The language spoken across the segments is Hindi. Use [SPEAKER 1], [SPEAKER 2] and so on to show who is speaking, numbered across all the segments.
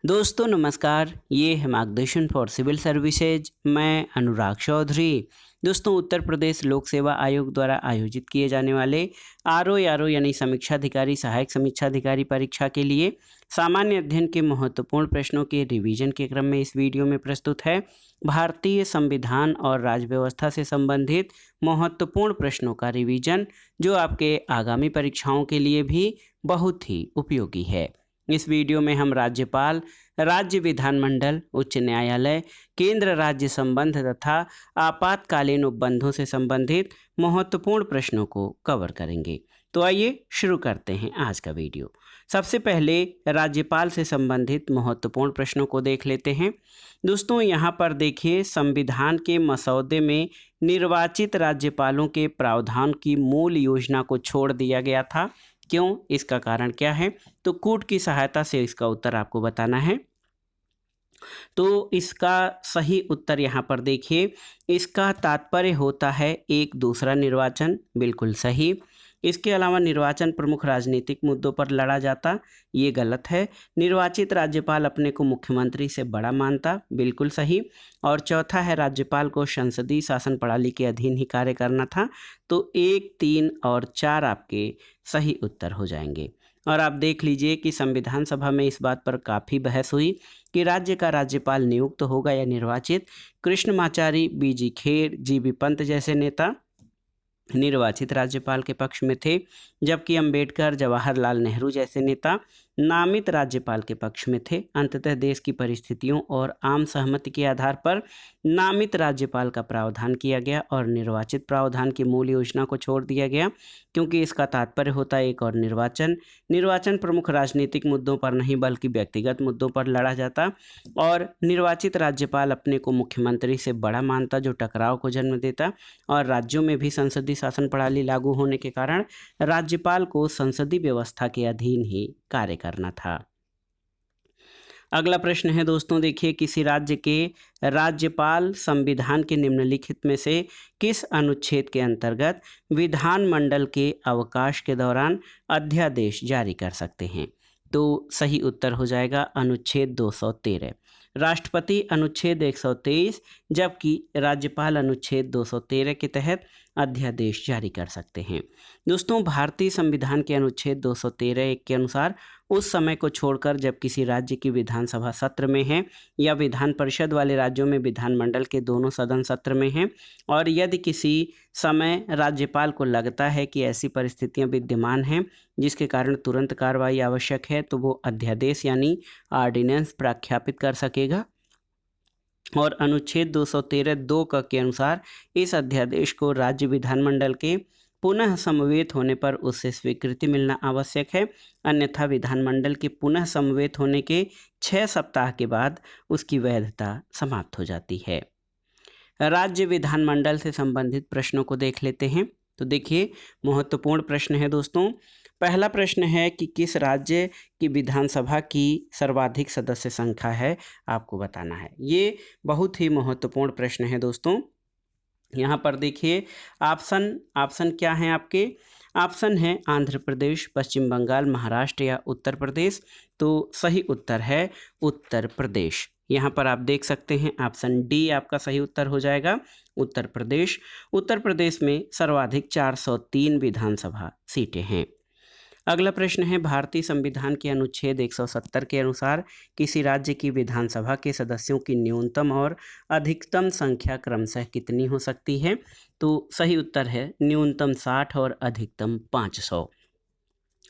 [SPEAKER 1] दोस्तों नमस्कार, ये है मार्गदर्शन फॉर सिविल सर्विसेज। मैं अनुराग चौधरी। दोस्तों उत्तर प्रदेश लोक सेवा आयोग द्वारा आयोजित किए जाने वाले आरओ यानी समीक्षा अधिकारी सहायक समीक्षा अधिकारी परीक्षा के लिए सामान्य अध्ययन के महत्वपूर्ण प्रश्नों के रिवीजन के क्रम में इस वीडियो में प्रस्तुत है भारतीय संविधान और राज्य व्यवस्था से संबंधित महत्वपूर्ण प्रश्नों का रिवीजन, जो आपके आगामी परीक्षाओं के लिए भी बहुत ही उपयोगी है। इस वीडियो में हम राज्यपाल, राज्य विधानमंडल, उच्च न्यायालय, केंद्र राज्य संबंध तथा आपातकालीन उपबंधों से संबंधित महत्वपूर्ण प्रश्नों को कवर करेंगे। तो आइए शुरू करते हैं आज का वीडियो। सबसे पहले राज्यपाल से संबंधित महत्वपूर्ण प्रश्नों को देख लेते हैं। दोस्तों यहाँ पर देखिए, संविधान के मसौदे में निर्वाचित राज्यपालों के प्रावधान की मूल योजना को छोड़ दिया गया था। क्यों? इसका कारण क्या है? तो कूट की सहायता से इसका उत्तर आपको बताना है। तो इसका सही उत्तर यहाँ पर देखिए, इसका तात्पर्य होता है एक दूसरा निर्वाचन। बिल्कुल सही। इसके अलावा निर्वाचन प्रमुख राजनीतिक मुद्दों पर लड़ा जाता, ये गलत है। निर्वाचित राज्यपाल अपने को मुख्यमंत्री से बड़ा मानता, बिल्कुल सही। और चौथा है, राज्यपाल को संसदीय शासन प्रणाली के अधीन ही कार्य करना था। तो 1, 3 और 4 आपके सही उत्तर हो जाएंगे। और आप देख लीजिए कि संविधान सभा में इस बात पर काफ़ी बहस हुई कि राज्य का राज्यपाल नियुक्त होगा या निर्वाचित। कृष्णमाचारी, बीजी खेर, जीबी पंत जैसे नेता निर्वाचित राज्यपाल के पक्ष में थे, जबकि अंबेडकर, जवाहरलाल नेहरू जैसे नेता नामित राज्यपाल के पक्ष में थे। अंततः देश की परिस्थितियों और आम सहमति के आधार पर नामित राज्यपाल का प्रावधान किया गया और निर्वाचित प्रावधान की मूल योजना को छोड़ दिया गया, क्योंकि इसका तात्पर्य होता है एक और निर्वाचन प्रमुख राजनीतिक मुद्दों पर नहीं बल्कि व्यक्तिगत मुद्दों पर लड़ा जाता, और निर्वाचित राज्यपाल अपने को मुख्यमंत्री से बड़ा मानता, जो टकराव को जन्म देता। और राज्यों में भी संसदीय शासन प्रणाली लागू होने के कारण राज्यपाल को संसदीय व्यवस्था के अधीन ही कार्य करना था। अगला प्रश्न है दोस्तों, देखिए, किसी राज्य के राज्यपाल संविधान के निम्नलिखित में से किस अनुच्छेद के अंतर्गत विधानमंडल के अवकाश के दौरान अध्यादेश जारी कर सकते हैं? तो सही उत्तर हो जाएगा अनुच्छेद 213। राष्ट्रपति अनुच्छेद 123, जबकि राज्यपाल अनुच्छेद 213 के तहत अध्यादेश जारी कर सकते हैं। दोस्तों भारतीय संविधान के अनुच्छेद 213(1) के अनुसार उस समय को छोड़कर जब किसी राज्य की विधानसभा सत्र में है या विधान परिषद वाले राज्यों में विधानमंडल के दोनों सदन सत्र में हैं, और यदि किसी समय राज्यपाल को लगता है कि ऐसी परिस्थितियां विद्यमान हैं जिसके कारण तुरंत कार्रवाई आवश्यक है, तो वो अध्यादेश यानी ऑर्डिनेंस प्रख्यापित कर सकेगा। और अनुच्छेद 213(2) के अनुसार इस अध्यादेश को राज्य विधानमंडल के पुनः समवेत होने पर उससे स्वीकृति मिलना आवश्यक है, अन्यथा विधानमंडल के पुनः समवेत होने के 6 सप्ताह के बाद उसकी वैधता समाप्त हो जाती है। राज्य विधानमंडल से संबंधित प्रश्नों को देख लेते हैं। तो देखिए, महत्वपूर्ण प्रश्न है दोस्तों। पहला प्रश्न है कि किस राज्य की विधानसभा की सर्वाधिक सदस्य संख्या है, आपको बताना है। ये बहुत ही महत्वपूर्ण प्रश्न है दोस्तों। यहाँ पर देखिए, ऑप्शन क्या हैं आपके? ऑप्शन है आंध्र प्रदेश, पश्चिम बंगाल, महाराष्ट्र या उत्तर प्रदेश। तो सही उत्तर है उत्तर प्रदेश। यहाँ पर आप देख सकते हैं ऑप्शन डी आपका सही उत्तर हो जाएगा, उत्तर प्रदेश। उत्तर प्रदेश में सर्वाधिक 403 विधानसभा सीटें हैं। अगला प्रश्न है, भारतीय संविधान के अनुच्छेद 170 के अनुसार किसी राज्य की विधानसभा के सदस्यों की न्यूनतम और अधिकतम संख्या क्रमशः कितनी हो सकती है? तो सही उत्तर है न्यूनतम 60 और अधिकतम 500।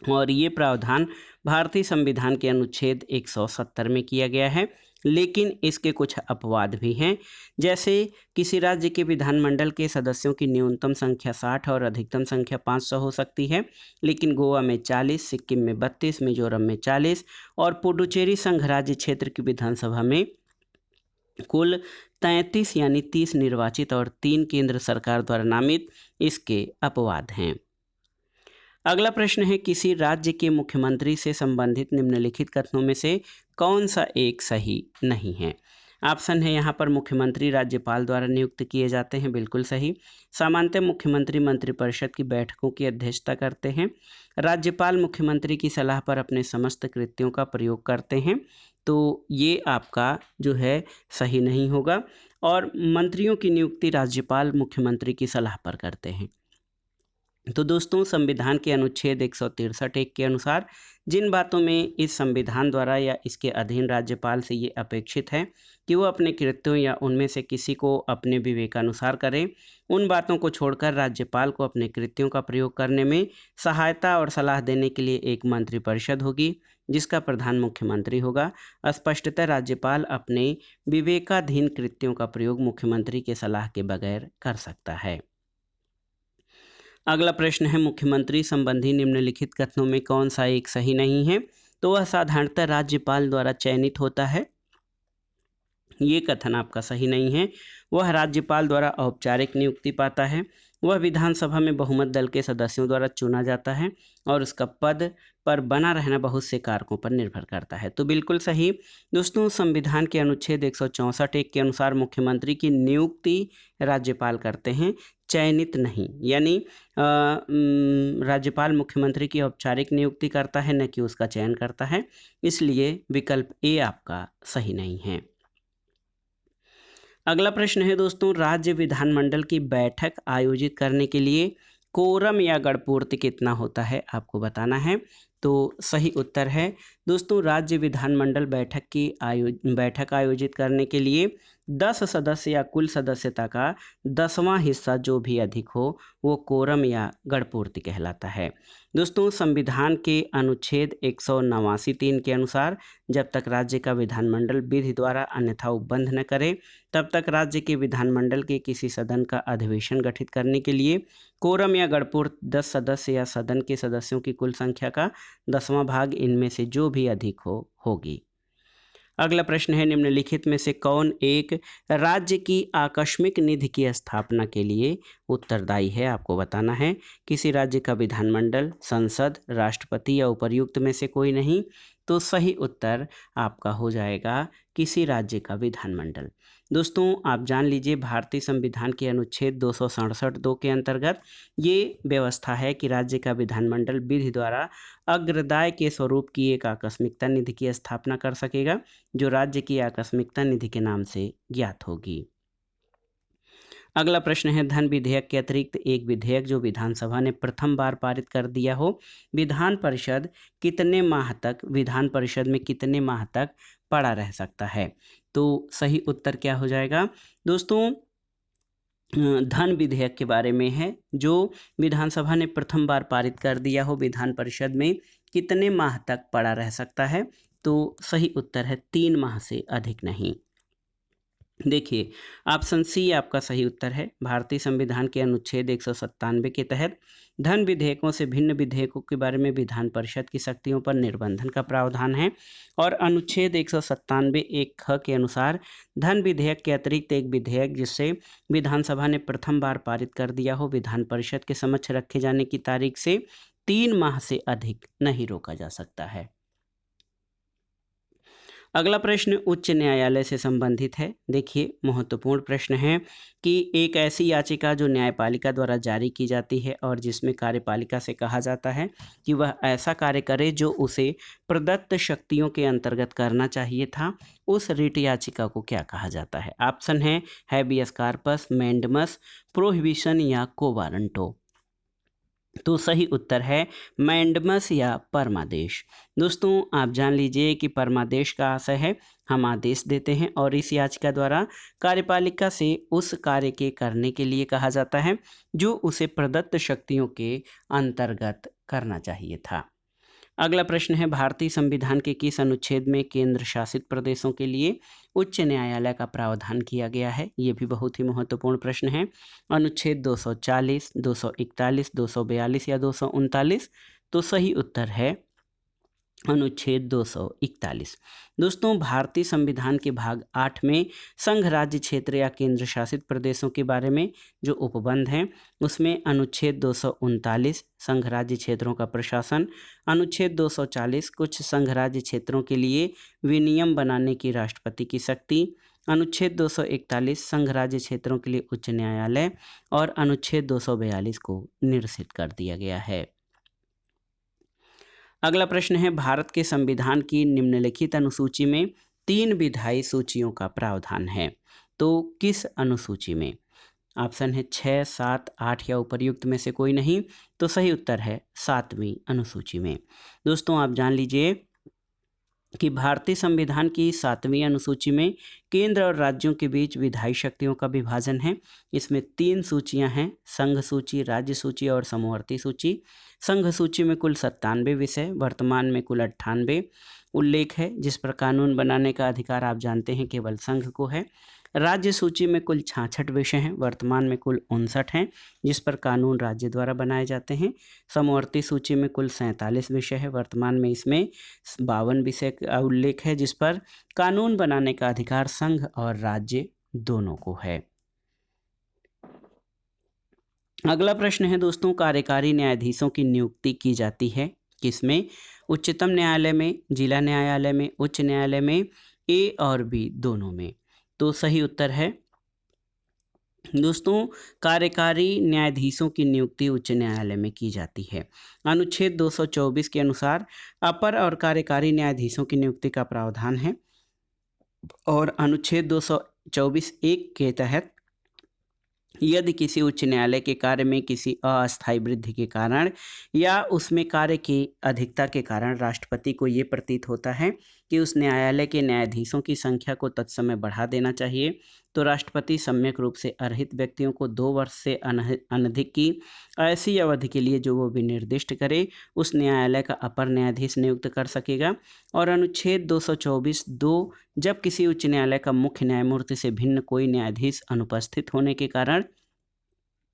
[SPEAKER 1] और ये प्रावधान भारतीय संविधान के अनुच्छेद 170 में किया गया है, लेकिन इसके कुछ अपवाद भी हैं। जैसे किसी राज्य के विधानमंडल के सदस्यों की न्यूनतम संख्या 60 और अधिकतम संख्या 500 हो सकती है, लेकिन गोवा में 40, सिक्किम में 32, मिजोरम में 40 और पुडुचेरी संघ राज्य क्षेत्र की विधानसभा में कुल 33 यानी 30 निर्वाचित और 3 केंद्र सरकार द्वारा नामित इसके अपवाद हैं। अगला प्रश्न है, किसी राज्य के मुख्यमंत्री से संबंधित निम्नलिखित कथनों में से कौन सा एक सही नहीं है? ऑप्शन है यहाँ पर मुख्यमंत्री राज्यपाल द्वारा नियुक्त किए जाते हैं, बिल्कुल सही। सामान्यतः मुख्यमंत्री मंत्रिपरिषद की बैठकों की अध्यक्षता करते हैं। राज्यपाल मुख्यमंत्री की सलाह पर अपने समस्त कृत्यों का प्रयोग करते हैं। तो ये आपका जो है सही नहीं होगा। और मंत्रियों की नियुक्ति राज्यपाल मुख्यमंत्री की सलाह पर करते हैं। तो दोस्तों संविधान के अनुच्छेद 163 एक के अनुसार जिन बातों में इस संविधान द्वारा या इसके अधीन राज्यपाल से ये अपेक्षित है कि वो अपने कृत्यों या उनमें से किसी को अपने विवेकानुसार करें, उन बातों को छोड़कर राज्यपाल को अपने कृत्यों का प्रयोग करने में सहायता और सलाह देने के लिए एक मंत्रिपरिषद होगी जिसका प्रधान मुख्यमंत्री होगा। स्पष्टतः राज्यपाल अपने विवेकाधीन कृत्यों का प्रयोग मुख्यमंत्री के सलाह के बगैर कर सकता है। अगला प्रश्न है मुख्यमंत्री संबंधी निम्नलिखित कथनों में कौन सा एक सही नहीं है? तो वह साधारणतः राज्यपाल द्वारा चयनित होता है, ये कथन आपका सही नहीं है। वह राज्यपाल द्वारा औपचारिक नियुक्ति पाता है। वह विधानसभा में बहुमत दल के सदस्यों द्वारा चुना जाता है और उसका पद पर बना रहना बहुत से कारकों पर निर्भर करता है। तो बिल्कुल सही दोस्तों, संविधान के अनुच्छेद 164 एक के अनुसार मुख्यमंत्री की नियुक्ति राज्यपाल करते हैं, चयनित नहीं। यानी राज्यपाल मुख्यमंत्री की औपचारिक नियुक्ति करता है, न कि उसका चयन करता है। इसलिए विकल्प ए आपका सही नहीं है। अगला प्रश्न है दोस्तों, राज्य विधानमंडल की बैठक आयोजित करने के लिए कोरम या गणपूर्ति कितना होता है, आपको बताना है। तो सही उत्तर है दोस्तों, राज्य विधानमंडल बैठक आयोजित करने के लिए 10 सदस्य या कुल सदस्यता का 10वां हिस्सा जो भी अधिक हो वो कोरम या गणपूर्ति कहलाता है। दोस्तों संविधान के अनुच्छेद 189 3 के अनुसार जब तक राज्य का विधानमंडल विधि द्वारा अन्यथा उपबंध न करे तब तक राज्य के विधानमंडल के किसी सदन का अधिवेशन गठित करने के लिए कोरम या गणपूर्ति 10 सदस्य या सदन के सदस्यों की कुल संख्या का 10वां भाग इनमें से जो भी अधिक होगी। अगला प्रश्न है, निम्नलिखित में से कौन एक राज्य की आकस्मिक निधि की स्थापना के लिए उत्तरदायी है, आपको बताना है। किसी राज्य का विधानमंडल, संसद, राष्ट्रपति या उपर्युक्त में से कोई नहीं। तो सही उत्तर आपका हो जाएगा किसी राज्य का विधानमंडल। दोस्तों आप जान लीजिए, भारतीय संविधान के अनुच्छेद 267(2) के अंतर्गत ये व्यवस्था है कि राज्य का विधानमंडल विधि द्वारा अग्रदाय के स्वरूप की एक आकस्मिकता निधि की स्थापना कर सकेगा जो राज्य की आकस्मिकता निधि के नाम से ज्ञात होगी। अगला प्रश्न है, धन विधेयक के अतिरिक्त एक विधेयक जो विधानसभा ने प्रथम बार पारित कर दिया हो, विधान परिषद में कितने माह तक पड़ा रह सकता है। तो सही उत्तर क्या हो जाएगा दोस्तों, धन विधेयक के बारे में है जो विधानसभा ने प्रथम बार पारित कर दिया हो, विधान परिषद में कितने माह तक पड़ा रह सकता है। तो सही उत्तर है 3 माह से अधिक नहीं। देखिए ऑप्शन सी आपका सही उत्तर है। भारतीय संविधान के अनुच्छेद 197 के तहत धन विधेयकों से भिन्न विधेयकों के बारे में विधान परिषद की शक्तियों पर निर्बंधन का प्रावधान है और अनुच्छेद 197 एक ख के अनुसार धन विधेयक के अतिरिक्त एक विधेयक जिसे विधानसभा ने प्रथम बार पारित कर दिया हो, विधान परिषद के समक्ष रखे जाने की तारीख से 3 माह से अधिक नहीं रोका जा सकता है। अगला प्रश्न उच्च न्यायालय से संबंधित है। देखिए महत्वपूर्ण प्रश्न है कि एक ऐसी याचिका जो न्यायपालिका द्वारा जारी की जाती है और जिसमें कार्यपालिका से कहा जाता है कि वह ऐसा कार्य करे जो उसे प्रदत्त शक्तियों के अंतर्गत करना चाहिए था, उस रिट याचिका को क्या कहा जाता है। ऑप्शन है हैबियस कार्पस, मैंडमस, प्रोहिबिशन या को वारंटो। तो सही उत्तर है मैंडमस या परमादेश। दोस्तों आप जान लीजिए कि परमादेश का आशय है हम आदेश देते हैं और इस याचिका द्वारा कार्यपालिका से उस कार्य के करने के लिए कहा जाता है जो उसे प्रदत्त शक्तियों के अंतर्गत करना चाहिए था। अगला प्रश्न है, भारतीय संविधान के किस अनुच्छेद में केंद्र शासित प्रदेशों के लिए उच्च न्यायालय का प्रावधान किया गया है। ये भी बहुत ही महत्वपूर्ण प्रश्न है। अनुच्छेद 240, 241, 242 या 239। तो सही उत्तर है अनुच्छेद 241। दोस्तों भारतीय संविधान के भाग 8 में संघ राज्य क्षेत्र या केंद्र शासित प्रदेशों के बारे में जो उपबंध हैं उसमें अनुच्छेद 239 संघ राज्य क्षेत्रों का प्रशासन, अनुच्छेद 240 कुछ संघ राज्य क्षेत्रों के लिए विनियम बनाने की राष्ट्रपति की शक्ति, अनुच्छेद 241 संघ राज्य क्षेत्रों के लिए उच्च न्यायालय और अनुच्छेद 242 को निरसित कर दिया गया है। अगला प्रश्न है, भारत के संविधान की निम्नलिखित अनुसूची में 3 विधायी सूचियों का प्रावधान है, तो किस अनुसूची में? ऑप्शन है 6, 7, 8 या उपर्युक्त में से कोई नहीं। तो सही उत्तर है 7वीं अनुसूची में। दोस्तों आप जान लीजिए कि भारतीय संविधान की 7वीं अनुसूची में केंद्र और राज्यों के बीच विधायी शक्तियों का विभाजन है। इसमें 3 सूचियां हैं, संघ सूची, राज्य सूची और समवर्ती सूची। संघ सूची में कुल 97 विषय, वर्तमान में कुल 98 उल्लेख है, जिस पर कानून बनाने का अधिकार आप जानते हैं केवल संघ को है। राज्य सूची में कुल 66 विषय हैं, वर्तमान में कुल 59 हैं, जिस पर कानून राज्य द्वारा बनाए जाते हैं। समवर्ती सूची में कुल 47 विषय है, वर्तमान में इसमें 52 विषय का उल्लेख है, जिस पर कानून बनाने का अधिकार संघ और राज्य दोनों को है। अगला प्रश्न है दोस्तों, कार्यकारी न्यायाधीशों की नियुक्ति की जाती है किसमें? उच्चतम न्यायालय में, जिला न्यायालय में, उच्च न्यायालय में, ए और बी दोनों में। तो सही उत्तर है दोस्तों, कार्यकारी न्यायाधीशों की नियुक्ति उच्च न्यायालय में की जाती है। अनुच्छेद 224 के अनुसार अपर और कार्यकारी न्यायाधीशों की नियुक्ति का प्रावधान है और अनुच्छेद 224(1) के तहत यदि किसी उच्च न्यायालय के कार्य में किसी अस्थायी वृद्धि के कारण या उसमें कार्य की अधिकता के कारण राष्ट्रपति को ये प्रतीत होता है कि उस न्यायालय के न्यायाधीशों की संख्या को तत्समय बढ़ा देना चाहिए, तो राष्ट्रपति सम्यक रूप से अर्हित व्यक्तियों को 2 वर्ष से अनधिक की ऐसी अवधि के लिए जो वो विनिर्दिष्ट करे उस न्यायालय का अपर न्यायाधीश नियुक्त कर सकेगा। और अनुच्छेद 224(2) जब किसी उच्च न्यायालय का मुख्य न्यायमूर्ति से भिन्न कोई न्यायाधीश अनुपस्थित होने के कारण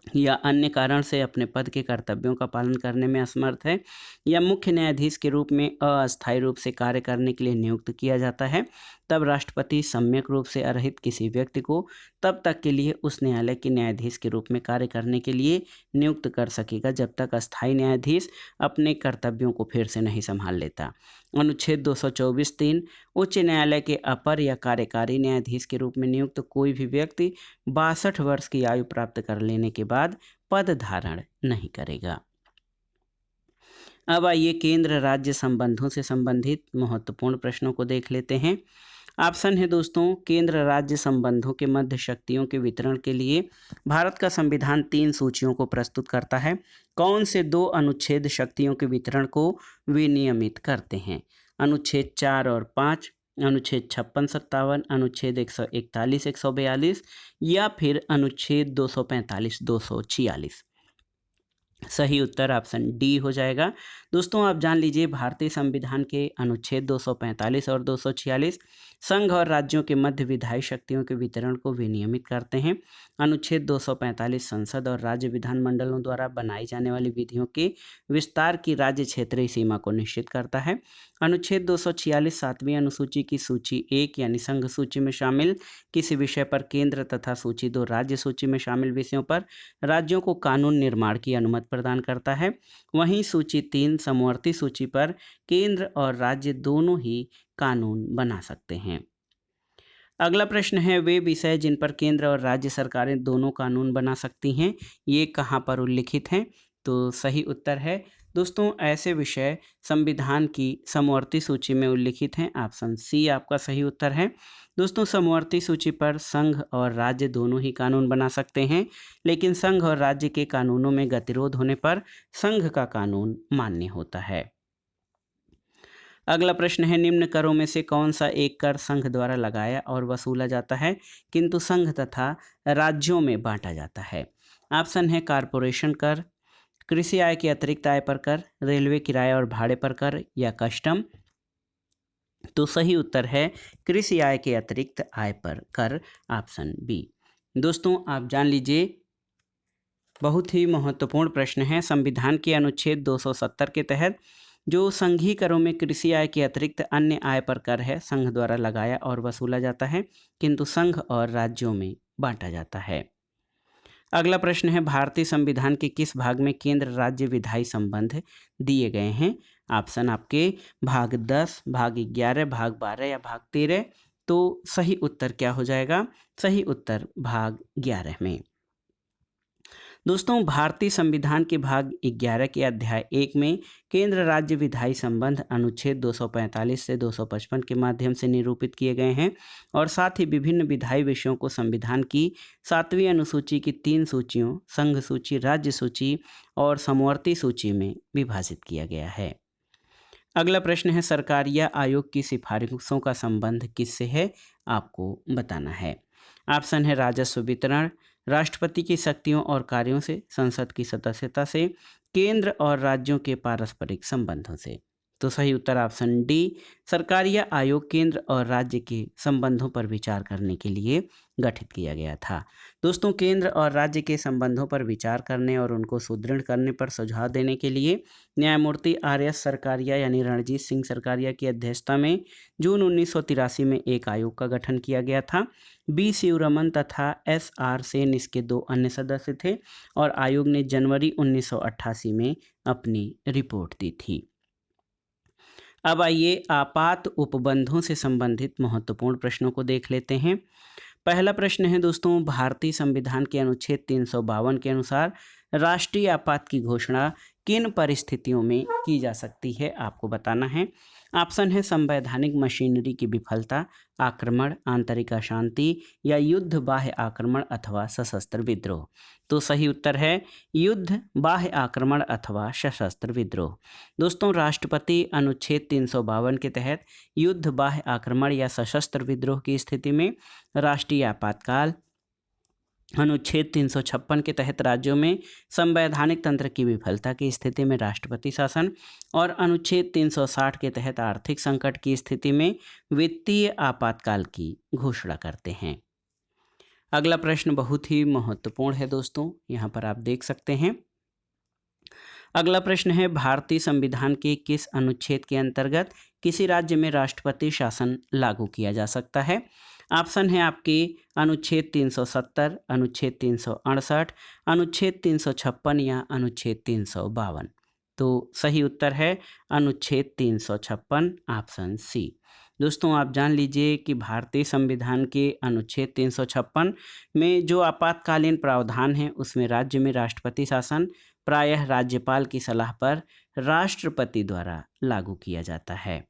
[SPEAKER 1] या अन्य कारण से अपने पद के कर्तव्यों का पालन करने में असमर्थ है या मुख्य न्यायाधीश के रूप में अस्थायी रूप से कार्य करने के लिए नियुक्त किया जाता है, तब राष्ट्रपति सम्यक रूप से अर्हित किसी व्यक्ति को तब तक के लिए उस न्यायालय के न्यायाधीश के रूप में कार्य करने के लिए नियुक्त कर सकेगा जब तक अस्थायी न्यायाधीश अपने कर्तव्यों को फिर से नहीं संभाल लेता। अनुच्छेद 224(3) उच्च न्यायालय के अपर या कार्यकारी न्यायाधीश के रूप में नियुक्त कोई भी व्यक्ति 62 वर्ष की आयु प्राप्त कर लेने के बाद पद धारण नहीं करेगा। अब आइए केंद्र राज्य संबंधों से संबंधित महत्वपूर्ण प्रश्नों को देख लेते हैं। ऑप्शन है दोस्तों, केंद्र राज्य संबंधों के मध्य शक्तियों के वितरण के लिए भारत का संविधान 3 सूचियों को प्रस्तुत करता है। कौन से 2 अनुच्छेद शक्तियों के वितरण को विनियमित करते हैं? अनुच्छेद 4 और 5, अनुच्छेद 56-57, अनुच्छेद 141-142 या फिर अनुच्छेद 245-246। सही उत्तर ऑप्शन डी हो जाएगा। दोस्तों आप जान लीजिए, भारतीय संविधान के अनुच्छेद 245 और 246 संघ और राज्यों के मध्य विधायी शक्तियों के वितरण को विनियमित करते हैं। अनुच्छेद 245 संसद और राज्य विधानमंडलों द्वारा बनाई जाने वाली विधियों के विस्तार की राज्य क्षेत्रीय सीमा को निश्चित करता है। अनुच्छेद 246 7वीं अनुसूची की सूची 1 यानी संघ सूची में शामिल किसी विषय पर केंद्र तथा सूची 2 राज्य सूची में शामिल विषयों पर राज्यों को कानून निर्माण की अनुमति प्रदान करता है। वहीं सूची 3 समवर्ती सूची पर केंद्र और राज्य दोनों ही कानून बना सकते हैं। अगला प्रश्न है, वे विषय जिन पर केंद्र और राज्य सरकारें दोनों कानून बना सकती हैं, ये कहाँ पर उल्लिखित हैं? तो सही उत्तर है दोस्तों, ऐसे विषय संविधान की समवर्ती सूची में उल्लिखित हैं। ऑप्शन सी आपका सही उत्तर है। दोस्तों समवर्ती सूची पर संघ और राज्य दोनों ही कानून बना सकते हैं, लेकिन संघ और राज्य के कानूनों में गतिरोध होने पर संघ का कानून मान्य होता है। अगला प्रश्न है, निम्न करों में से कौन सा एक कर संघ द्वारा लगाया और वसूला जाता है किंतु संघ तथा राज्यों में बांटा जाता है? ऑप्शन है कारपोरेशन कर, कृषि आय के अतिरिक्त आय पर कर, रेलवे किराया और भाड़े पर कर या कस्टम। तो सही उत्तर है कृषि आय के अतिरिक्त आय पर कर, ऑप्शन बी। दोस्तों आप जान लीजिए, बहुत ही महत्वपूर्ण प्रश्न है। संविधान के अनुच्छेद 270 के तहत जो संघीय करों में कृषि आय के अतिरिक्त अन्य आय पर कर है संघ द्वारा लगाया और वसूला जाता है, किंतु संघ और राज्यों में बांटा जाता है। अगला प्रश्न है, भारतीय संविधान के किस भाग में केंद्र राज्य विधायी संबंध दिए गए हैं? ऑप्शन आपके भाग 10, भाग 11, भाग 12 या भाग 13। तो सही उत्तर क्या हो जाएगा? सही उत्तर भाग 11 में। दोस्तों भारतीय संविधान के भाग 11 के अध्याय 1 में केंद्र राज्य विधायी संबंध अनुच्छेद 245 से 255 के माध्यम से निरूपित किए गए हैं और साथ ही विभिन्न विधायी विषयों को संविधान की 7वीं अनुसूची की 3 सूचियों संघ सूची, राज्य सूची और समवर्ती सूची में विभाजित किया गया है। अगला प्रश्न है, सरकार या आयोग की सिफारिशों का संबंध किससे है, आपको बताना है। ऑप्शन है राजस्व वितरण, राष्ट्रपति की शक्तियों और कार्यों से, संसद की सदस्यता से, केंद्र और राज्यों के पारस्परिक संबंधों से। तो सही उत्तर ऑप्शन डी, सरकार या आयोग केंद्र और राज्य के संबंधों पर विचार करने के लिए गठित किया गया था। दोस्तों केंद्र और राज्य के संबंधों पर विचार करने और उनको सुदृढ़ करने पर सुझाव देने के लिए न्यायमूर्ति RS सरकारिया यानी रणजीत सिंह सरकारिया की अध्यक्षता में जून 1983 में एक आयोग का गठन किया गया था। B शिवरमन तथा SR सेन इसके 2 अन्य सदस्य थे और आयोग ने जनवरी 1988 में अपनी रिपोर्ट दी थी। अब आइए आपात उपबंधों से संबंधित महत्वपूर्ण प्रश्नों को देख लेते हैं। पहला प्रश्न है दोस्तों, भारतीय संविधान के अनुच्छेद 352 के अनुसार राष्ट्रीय आपात की घोषणा किन परिस्थितियों में की जा सकती है, आपको बताना है। ऑप्शन है संवैधानिक मशीनरी की विफलता, आक्रमण, आंतरिक अशांति या युद्ध, बाह्य आक्रमण अथवा सशस्त्र विद्रोह। तो सही उत्तर है युद्ध, बाह्य आक्रमण अथवा सशस्त्र विद्रोह। दोस्तों राष्ट्रपति अनुच्छेद 352 के तहत युद्ध, बाह्य आक्रमण या सशस्त्र विद्रोह की स्थिति में राष्ट्रीय आपातकाल, अनुच्छेद 356 के तहत राज्यों में संवैधानिक तंत्र की विफलता की स्थिति में राष्ट्रपति शासन और अनुच्छेद 360 के तहत आर्थिक संकट की स्थिति में वित्तीय आपातकाल की घोषणा करते हैं। अगला प्रश्न बहुत ही महत्वपूर्ण है दोस्तों, यहाँ पर आप देख सकते हैं। अगला प्रश्न है, भारतीय संविधान के किस अनुच्छेद के अंतर्गत किसी राज्य में राष्ट्रपति शासन लागू किया जा सकता है। ऑप्शन है आपके अनुच्छेद 370, अनुच्छेद 368, अनुच्छेद 356 या अनुच्छेद 352। तो सही उत्तर है अनुच्छेद 356, ऑप्शन सी। दोस्तों आप जान लीजिए कि भारतीय संविधान के अनुच्छेद 356 में जो आपातकालीन प्रावधान है उसमें राज्य में राष्ट्रपति शासन प्रायः राज्यपाल की सलाह पर राष्ट्रपति द्वारा लागू किया जाता है।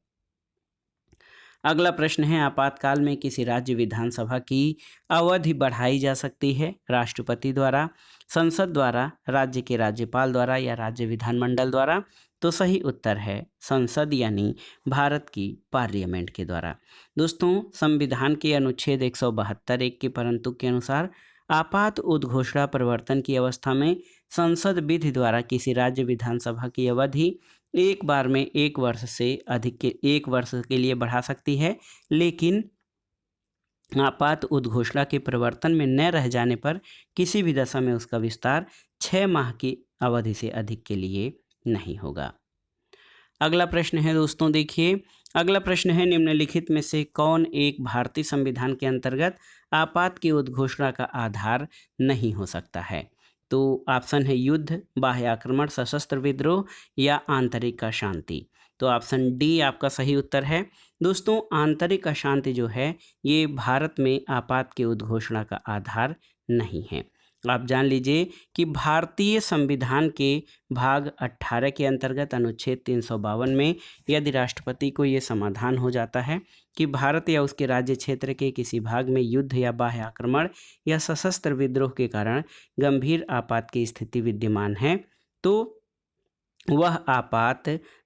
[SPEAKER 1] अगला प्रश्न है, आपातकाल में किसी राज्य विधानसभा की अवधि बढ़ाई जा सकती है राष्ट्रपति द्वारा, संसद द्वारा, राज्य के राज्यपाल द्वारा या राज्य विधानमंडल द्वारा। तो सही उत्तर है संसद यानी भारत की पार्लियामेंट के द्वारा। दोस्तों संविधान के अनुच्छेद 172(1) के परंतु के अनुसार आपात उद्घोषणा परिवर्तन की अवस्था में संसद विधि द्वारा किसी राज्य विधानसभा की अवधि एक बार में 1 वर्ष से अधिक के 1 वर्ष के लिए बढ़ा सकती है, लेकिन आपात उद्घोषणा के परिवर्तन में न रह जाने पर किसी भी दशा में उसका विस्तार 6 माह की अवधि से अधिक के लिए नहीं होगा। अगला प्रश्न है दोस्तों देखिए, अगला प्रश्न है, निम्नलिखित में से कौन एक भारतीय संविधान के अंतर्गत आपात की उद्घोषणा का आधार नहीं हो सकता है। तो ऑप्शन है युद्ध, बाह्य आक्रमण, सशस्त्र विद्रोह या आंतरिक अशांति। तो ऑप्शन डी आपका सही उत्तर है। दोस्तों आंतरिक अशांति जो है ये भारत में आपात की उद्घोषणा का आधार नहीं है। आप जान लीजिए कि भारतीय संविधान के भाग 18 के अंतर्गत अनुच्छेद 352 में यदि राष्ट्रपति को ये समाधान हो जाता है कि भारत या उसके राज्य क्षेत्र के किसी भाग में युद्ध या बाह्य आक्रमण या सशस्त्र विद्रोह के कारण गंभीर आपात की स्थिति विद्यमान है, तो वह आपात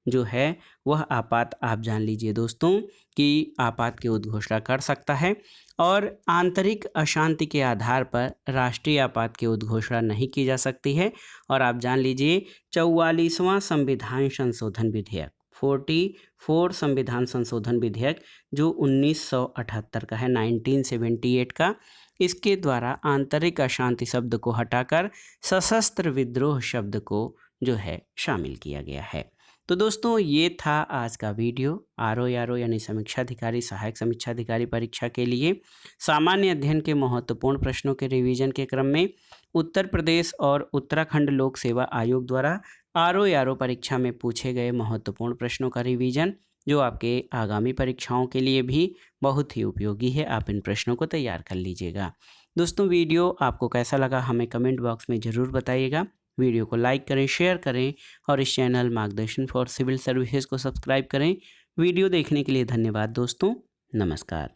[SPEAKER 1] जो है वह आपात आप जान लीजिए दोस्तों कि आपात की उद्घोषणा कर सकता है और आंतरिक अशांति के आधार पर राष्ट्रीय आपात की उद्घोषणा नहीं की जा सकती है। और आप जान लीजिए 44वां संविधान संशोधन विधेयक 44 संविधान संशोधन विधेयक जो 1978 का है, 1978 का, इसके द्वारा आंतरिक अशांति शब्द को हटाकर सशस्त्र विद्रोह शब्द को जो है शामिल किया गया है। तो दोस्तों ये था आज का वीडियो आरओ यानी समीक्षा अधिकारी, सहायक समीक्षा अधिकारी परीक्षा के लिए सामान्य अध्ययन के महत्वपूर्ण प्रश्नों के रिवीजन के क्रम में उत्तर प्रदेश और उत्तराखंड लोक सेवा आयोग द्वारा आरओ परीक्षा में पूछे गए महत्वपूर्ण प्रश्नों का रिवीजन जो आपके आगामी परीक्षाओं के लिए भी बहुत ही उपयोगी है। आप इन प्रश्नों को तैयार कर लीजिएगा। दोस्तों, वीडियो आपको कैसा लगा हमें कमेंट बॉक्स में ज़रूर बताइएगा। वीडियो को लाइक करें, शेयर करें और इस चैनल मार्गदर्शन फॉर सिविल सर्विसेज को सब्सक्राइब करें। वीडियो देखने के लिए धन्यवाद दोस्तों। नमस्कार।